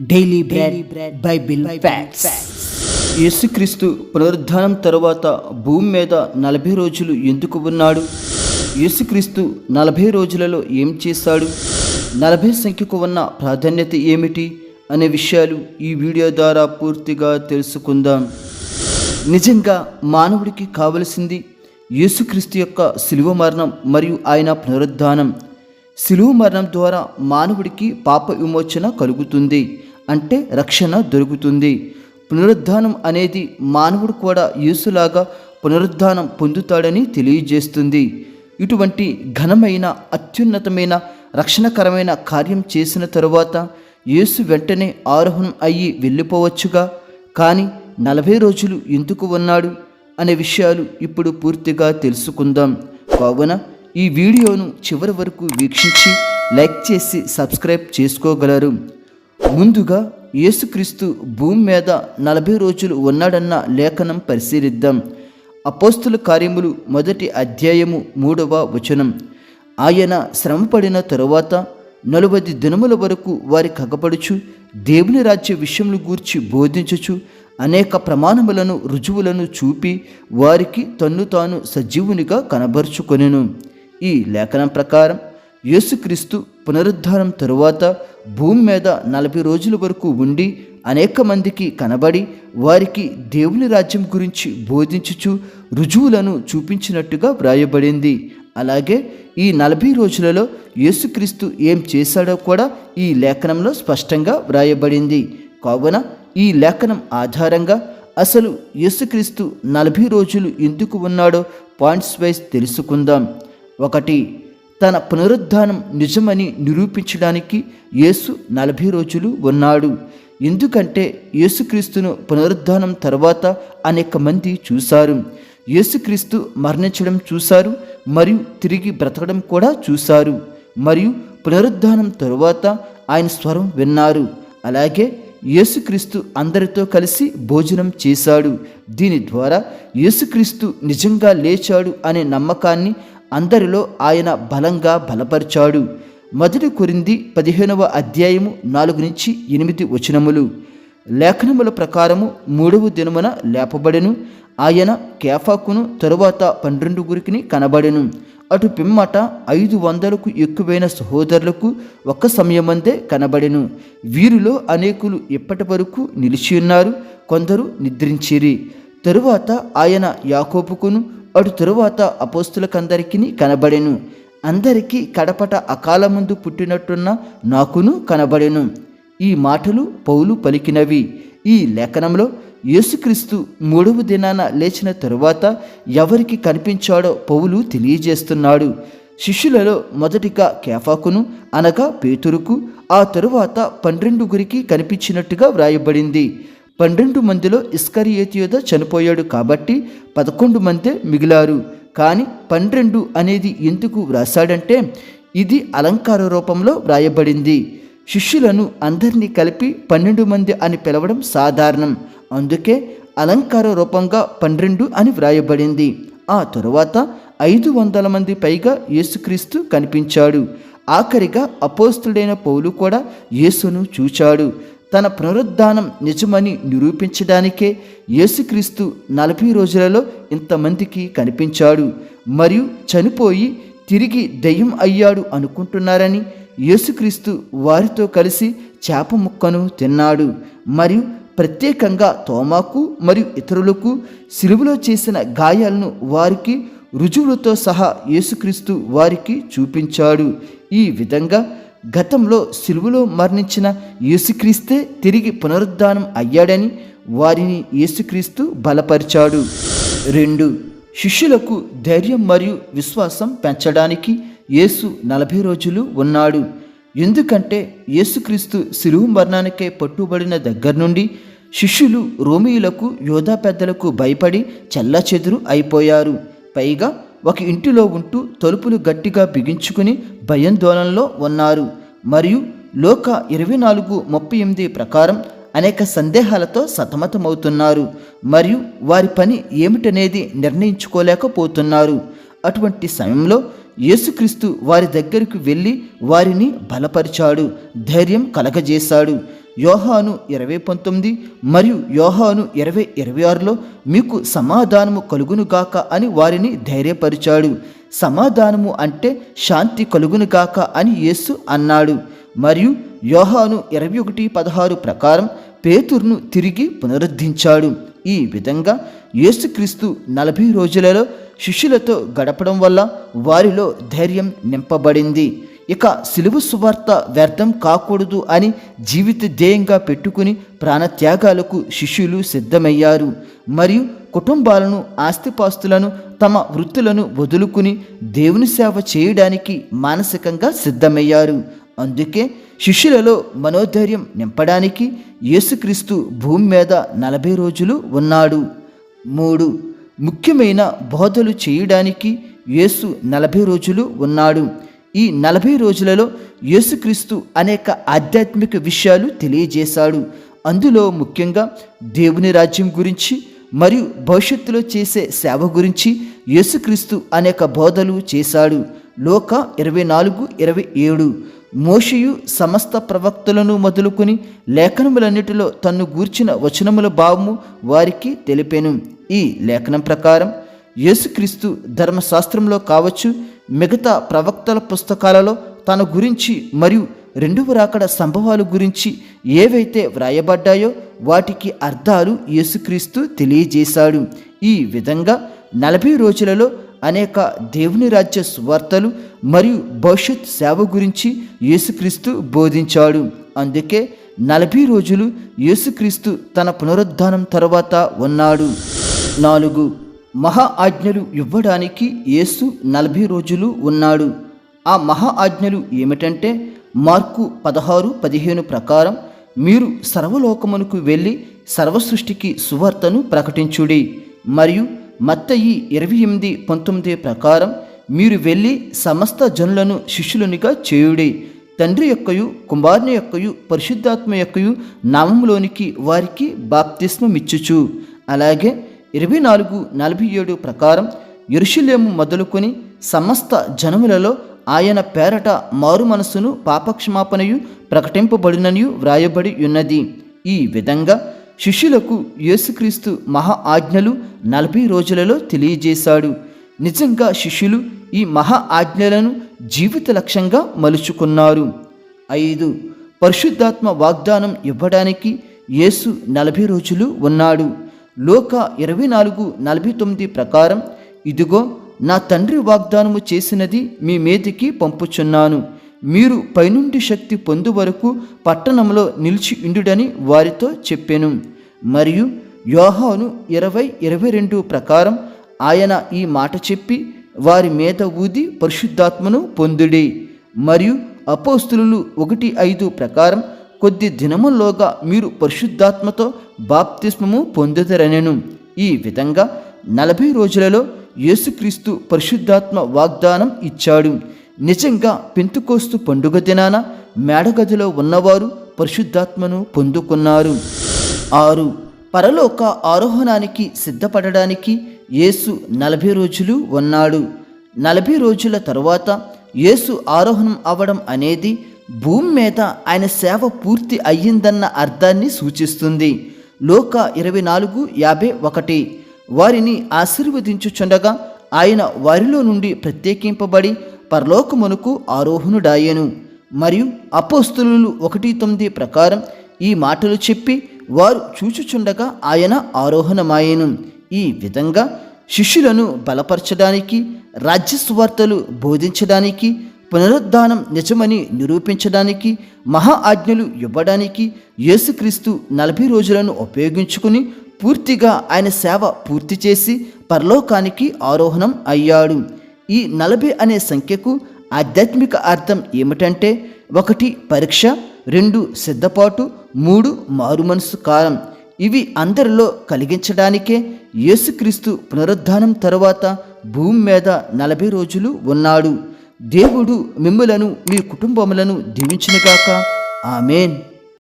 Daily bread Bible facts. యేసుక్రీస్తు పునరుద్ధానం తరువాత భూమి మీద 40 రోజులు ఎందుకు ఉన్నాడు? యేసుక్రీస్తు 40 రోజులలో ఏం చేశాడు? 40 సంఖ్యకు ఉన్న ప్రాధాన్యత ఏమిటి అనే విషయాలు ఈ వీడియో ద్వారా పూర్తిగా తెలుసుకుందాం. నిజంగా మానవుడికి కావలసింది యేసుక్రీస్తు యొక్క శిలువ మరణం మరియు ఆయన పునరుద్ధానం. శిలువ మరణం ద్వారా మానవుడికి పాప విమోచన కలుగుతుంది, అంటే రక్షణ దొరుకుతుంది. పునరుద్ధానం అనేది మానవుడు కూడా యేసులాగా పునరుద్ధానం పొందుతాడని తెలియజేస్తుంది. ఇటువంటి ఘనమైన అత్యున్నతమైన రక్షణకరమైన కార్యం చేసిన తరువాత యేసు వెంటనే ఆరోహణం అయ్యి వెళ్ళిపోవచ్చుగా, కానీ 40 రోజులు ఎందుకు ఉన్నాడు అనే విషయాలు ఇప్పుడు పూర్తిగా తెలుసుకుందాం. కావున ఈ వీడియోను చివరి వరకు వీక్షించి లైక్ చేసి సబ్స్క్రైబ్ చేసుకోగలరు. ముందుగా యేసుక్రీస్తు భూమి మీద 40 రోజులు ఉన్నాడన్న లేఖనం పరిశీలిద్దాం. అపోస్తుల కార్యములు 1వ అధ్యాయము 3వ వచనం. ఆయన శ్రమపడిన తరువాత 40 దినముల వరకు వారి కగపడుచు దేవుని రాజ్య విషయములు గూర్చి బోధించుచు అనేక ప్రమాణములను రుజువులను చూపి వారికి తన్ను తాను సజీవునిగా కనబరుచుకొనెను. ఈ లేఖనం ప్రకారం యేసుక్రీస్తు పునరుద్ధానం తరువాత భూమి మీద 40 రోజుల వరకు ఉండి అనేక మందికి కనబడి వారికి దేవుని రాజ్యం గురించి బోధించుచు రుజువులను చూపించినట్టుగా వ్రాయబడింది. అలాగే ఈ 40 రోజులలో యేసుక్రీస్తు ఏం చేశాడో కూడా ఈ లేఖనంలో స్పష్టంగా వ్రాయబడింది. కావున ఈ లేఖనం ఆధారంగా అసలు యేసుక్రీస్తు 40 రోజులు ఎందుకు ఉన్నాడో పాయింట్స్ వైజ్ తెలుసుకుందాం. 1. తన పునరుద్ధానం నిజమని నిరూపించడానికి యేసు 40 రోజులు ఉన్నాడు. ఎందుకంటే యేసుక్రీస్తును పునరుద్ధానం తర్వాత అనేక మంది చూశారు. యేసుక్రీస్తు మరణించడం చూశారు మరియు తిరిగి బ్రతకడం కూడా చూశారు. మరియు పునరుద్ధానం తరువాత ఆయన స్వరం విన్నారు. అలాగే యేసుక్రీస్తు అందరితో కలిసి భోజనం చేశాడు. దీని ద్వారా యేసుక్రీస్తు నిజంగా లేచాడు అనే నమ్మకాన్ని అందరిలో ఆయన బలంగా బలపరిచాడు. 1 కొరింథీ 15వ అధ్యాయము 4-8 వచనములు. లేఖనముల ప్రకారము 3వ దినమున లేపబడెను. ఆయన కేఫాకును తరువాత 12 కనబడెను. అటు పిమ్మట 500కు ఎక్కువైన సహోదరులకు ఒక్క సమయమందే కనబడెను. వీరిలో అనేకులు ఇప్పటి వరకు నిలిచి ఉన్నారు, కొందరు నిద్రించిరి. తరువాత ఆయన యాకోబుకును అటు తరువాత అపోస్తులకందరికీ కనబడెను. అందరికీ కడపట అకాలమందు పుట్టినట్టున్న నాకును కనబడెను. ఈ మాటలు పౌలు పలికినవి. ఈ లేఖనంలో యేసుక్రీస్తు 3వ దినాన లేచిన తరువాత ఎవరికి కనిపించాడో పౌలు తెలియజేస్తున్నాడు. శిష్యులలో మొదటిగా కేఫాకును అనగా పేతురుకు, ఆ తరువాత 12 కనిపించినట్టుగా వ్రాయబడింది. 12 మందిలో ఇస్కరియోతు యూదా చనిపోయాడు కాబట్టి 11 మందే మిగిలారు. కానీ 12 అనేది ఎందుకు వ్రాసాడంటే ఇది అలంకార రూపంలో వ్రాయబడింది. శిష్యులను అందరినీ కలిపి 12 మంది అని పిలవడం సాధారణం. అందుకే అలంకార రూపంగా 12 అని వ్రాయబడింది. ఆ తరువాత 500 మంది పైగా యేసుక్రీస్తు కనిపించాడు. ఆఖరిగా అపోస్తుడైన పౌలు కూడా యేసును చూచాడు. తన పునరుద్ధానం నిజమని నిరూపించడానికే యేసుక్రీస్తు 40 రోజులలో ఇంతమందికి కనిపించాడు. మరియు చనిపోయి తిరిగి దెయ్యం అయ్యాడు అనుకుంటున్నారని యేసుక్రీస్తు వారితో కలిసి చేప ముక్కను తిన్నాడు. మరియు ప్రత్యేకంగా తోమాకు మరియు ఇతరులకు సిలువలో చేసిన గాయాలను వారికి రుజువులతో సహా యేసుక్రీస్తు వారికి చూపించాడు. ఈ విధంగా గతంలో సిలువలో మరణించిన యేసుక్రీస్తే తిరిగి పునరుద్ధానం అయ్యాడని వారిని యేసుక్రీస్తు బలపరిచాడు. 2. శిష్యులకు ధైర్యం మరియు విశ్వాసం పెంచడానికి యేసు 40 రోజులు ఉన్నాడు. ఎందుకంటే యేసుక్రీస్తు సిలువ మరణానికే పట్టుబడిన దగ్గర నుండి శిష్యులు రోమీయులకు యోధా పెద్దలకు భయపడి చెల్లాచెదురు అయిపోయారు. పైగా ఒక ఇంటిలో ఉంటూ తలుపులు గట్టిగా బిగించుకుని భయాందోళనలో ఉన్నారు. మరియు లోక 24:38 ప్రకారం అనేక సందేహాలతో సతమతమవుతున్నారు మరియు వారి పని ఏమిటనేది నిర్ణయించుకోలేకపోతున్నారు. అటువంటి సమయంలో యేసుక్రీస్తు వారి దగ్గరికి వెళ్ళి వారిని బలపరిచాడు, ధైర్యం కలగజేశాడు. యోహాను 20:19 మరియు యోహాను 20:26లో మీకు సమాధానము కలుగునుగాక అని వారిని ధైర్యపరిచాడు. సమాధానము అంటే శాంతి కలుగునుగాక అని యేసు అన్నాడు. మరియు యోహాను 21:16 ప్రకారం పేతురును తిరిగి పునరుద్ధరించాడు. ఈ విధంగా యేసుక్రీస్తు 40 రోజులలో శిష్యులతో గడపడం వల్ల వారిలో ధైర్యం నింపబడింది. ఇక సిలువ సువార్త వ్యర్థం కాకూడదు అని జీవిత ధ్యేయంగా పెట్టుకుని ప్రాణత్యాగాలకు శిష్యులు సిద్ధమయ్యారు. మరియు కుటుంబాలను, ఆస్తిపాస్తులను, తమ వృత్తులను వదులుకుని దేవుని సేవ చేయడానికి మానసికంగా సిద్ధమయ్యారు. అందుకే శిష్యులలో మనోధైర్యం నింపడానికి యేసుక్రీస్తు భూమి మీద 40 రోజులు ఉన్నాడు. 3. ముఖ్యమైన బోధలు చేయడానికి యేసు 40 రోజులు ఉన్నాడు. ఈ 40 రోజులలో యేసుక్రీస్తు అనేక ఆధ్యాత్మిక విషయాలు తెలియజేశాడు. అందులో ముఖ్యంగా దేవుని రాజ్యం గురించి మరియు భవిష్యత్తులో చేసే సేవ గురించి యేసుక్రీస్తు అనేక బోధలు చేశాడు. లూకా 24:27 మోషేయు సమస్త ప్రవక్తలను మొదలుకొని లేఖనములన్నిటిలో తన్ను గూర్చిన వచనముల భావము వారికి తెలిపెను. ఈ లేఖనం ప్రకారం యేసుక్రీస్తు ధర్మశాస్త్రంలో కావచ్చు, మిగతా ప్రవక్తల పుస్తకాలలో తన గురించి మరియు రెండవ రాకడ సంభవాల గురించి ఏవైతే వ్రాయబడ్డాయో వాటికి అర్థాలు యేసుక్రీస్తు తెలియజేశాడు. ఈ విధంగా 40 రోజులలో అనేక దేవుని రాజ్య సువార్తలు మరియు భవిష్యత్ సేవ గురించి యేసుక్రీస్తు బోధించాడు. అందుకే 40 రోజులు యేసుక్రీస్తు తన పునరుద్ధానం తర్వాత ఉన్నాడు. 4. మహా ఆజ్ఞలు ఇవ్వడానికి యేసు 40 రోజులు ఉన్నాడు. ఆ మహా ఆజ్ఞలు ఏమిటంటే మార్కు 16:15 ప్రకారం మీరు సర్వలోకమునకు వెళ్ళి సర్వసృష్టికి సువార్తను ప్రకటించుడి. మరియు మత్తయి 28:19 ప్రకారం మీరు వెళ్ళి సమస్త జనులను శిష్యులనిగా చేయుడి. తండ్రి యొక్కయు, కుమారుని యొక్కయు, పరిశుద్ధాత్మ యొక్కయు నామములోనికి వారికి బాప్తిస్మమిచ్చుచు. అలాగే 24:47 ప్రకారం యెరూషలేము మొదలుకొని సమస్త జనములలో ఆయన పేరట మారు మనసును, పాపక్షమాపణయు ప్రకటింపబడిననియు వ్రాయబడి ఉన్నది. ఈ విధంగా శిష్యులకు యేసుక్రీస్తు మహా ఆజ్ఞలు 40 రోజులలో తెలియజేశాడు. నిజంగా శిష్యులు ఈ మహా ఆజ్ఞలను జీవిత లక్ష్యంగా మలుచుకున్నారు. 5. పరిశుద్ధాత్మ వాగ్దానం ఇవ్వడానికి యేసు 40 రోజులు ఉన్నాడు. లూకా 24:49 ప్రకారం ఇదిగో నా తండ్రి వాగ్దానము చేసినది మీ మీదికి పంపుచున్నాను, మీరు పైనుండి శక్తి పొందు వరకు పట్టణంలో నిలిచి ఉండుడని వారితో చెప్పెను. మరియు యోహాను 20:22 ప్రకారం ఆయన ఈ మాట చెప్పి వారి మీద ఊది పరిశుద్ధాత్మను పొందుడి. మరియు అపోస్తులు 1:5 ప్రకారం కొద్ది దినముల్లోగా మీరు పరిశుద్ధాత్మతో బాప్తిస్మము పొందుదరనెను. ఈ విధంగా 40 రోజులలో యేసుక్రీస్తు పరిశుద్ధాత్మ వాగ్దానం ఇచ్చాడు. నిజంగా పెంతెకోస్తు పండుగ దినాన మేడగదిలో ఉన్నవారు పరిశుద్ధాత్మను పొందుకున్నారు. 6. పరలోక ఆరోహణానికి సిద్ధపడడానికి యేసు 40 రోజులు ఉన్నాడు. 40 రోజుల తరువాత యేసు ఆరోహణం అవ్వడం అనేది భూమి మీద ఆయన సేవ పూర్తి అయ్యిందన్న అర్థాన్ని సూచిస్తుంది. లూకా 24:51 వారిని ఆశీర్వదించుచుండగా ఆయన వారిలో నుండి ప్రత్యేకింపబడి పరలోకమునకు ఆరోహణుడాయెను. మరియు అపోస్తలులు 1:9 ప్రకారం ఈ మాటలు చెప్పి వారు చూచుచుండగా ఆయన ఆరోహణమాయెను. ఈ విధంగా శిష్యులను బలపరచడానికి, రాజ్య సువార్తలు బోధించడానికి, పునరుద్ధానం నిజమని నిరూపించడానికి, మహా ఆజ్ఞలు ఇవ్వడానికి యేసుక్రీస్తు 40 రోజులను ఉపయోగించుకుని పూర్తిగా ఆయన సేవ పూర్తి చేసి పరలోకానికి ఆరోహణం అయ్యాడు. ఈ 40 అనే సంఖ్యకు ఆధ్యాత్మిక అర్థం ఏమిటంటే 1 పరీక్ష, 2 సిద్ధపాటు, 3 మారుమనసు కాలం. ఇవి అందరిలో కలిగించడానికే యేసుక్రీస్తు పునరుద్ధానం తరువాత భూమి మీద 40 రోజులు ఉన్నాడు. దేవుడు మిమ్ములను, మీ కుటుంబములను దీవించునుగాక. ఆమేన్.